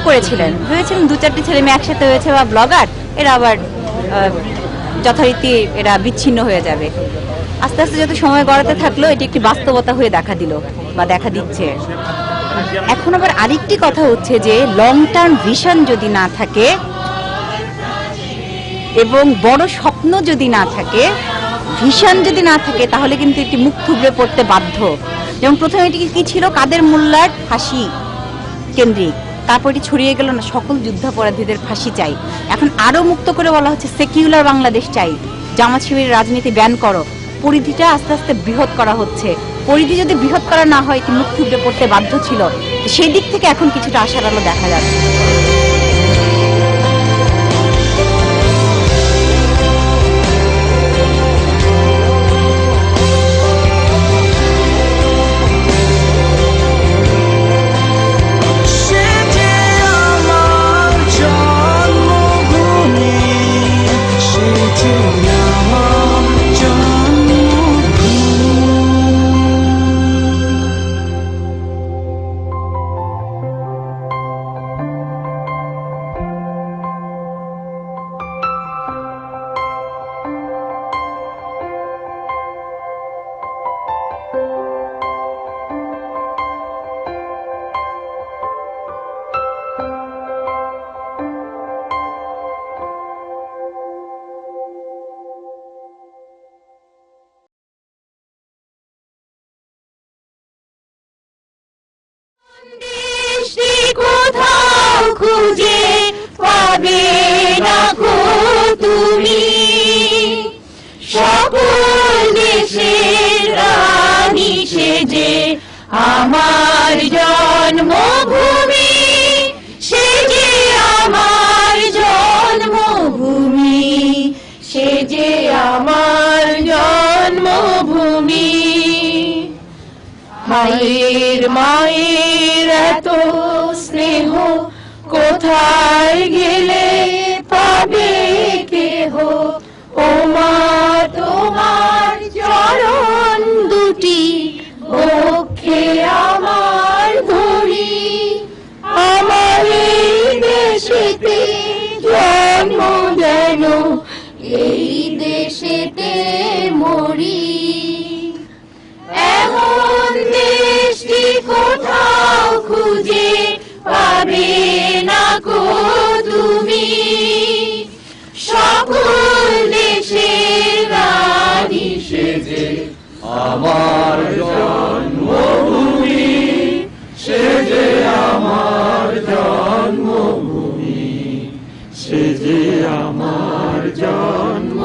করেছিলেন, ভেবেছিলেন 2-4টি ছেলে মেয়ে একসাথে হয়েছে বা ব্লগার, এরা আবার যথারীতি এরা বিচ্ছিন্ন হয়ে যাবে। আস্তে আস্তে যত সময় গড়াতে থাকলো এটি একটি বাস্তবতা হয়ে দেখা দিল বা দেখা দিচ্ছে। এখন আবার আরেকটি কথা হচ্ছে যে লং টার্ম ভিশন যদি না থাকে এবং বড় স্বপ্ন যদি না থাকে, ভিশন যদি না থাকে, তাহলে কিন্তু একটি মুখ থুবড়ে পড়তে বাধ্য। যেমন প্রথমে এটি কি ছিল, কাদের মোল্লার ফাঁসি কেন্দ্রিক, তারপর এটি ছড়িয়ে গেল না সকল যুদ্ধাপরাধীদের ফাঁসি চাই। এখন আরো মুক্ত করে বলা হচ্ছে সেকুলার বাংলাদেশ চাই, জামাত শিবিরের রাজনীতি ব্যান করো। পরিধিটা আস্তে আস্তে বৃহৎ করা হচ্ছে। পরিধি যদি বৃহৎ করা না হয়, এটি মুখ থুবড়ে পড়তে বাধ্য ছিল। সেই দিক থেকে এখন কিছুটা আশার আলো দেখা যাচ্ছে। কোথাও খুঁজে পাবে না গো তুমি, সকল দেশের রানী সেজে আমার জন্মভূমি, সেজে আমার জন্মভূমি, সেজে আমার জন্মভূমি। মায়ের মায়ের এত স্নেহ কোথায় গেলে পাবে কেহ, ও মা তোমার চরণ দুটি বক্ষে আমার ধরি, আমার এই দেশেতে জন্ম যেন এই দেশেতে মরি। এমন দেশটি কোথাও খুঁজে পাবে না গো তুমি, সকল দেশের রানী সেজে আমার জন্মভূমি, সেজে আমার জন্মভূমি, সেজে আমার জন্ম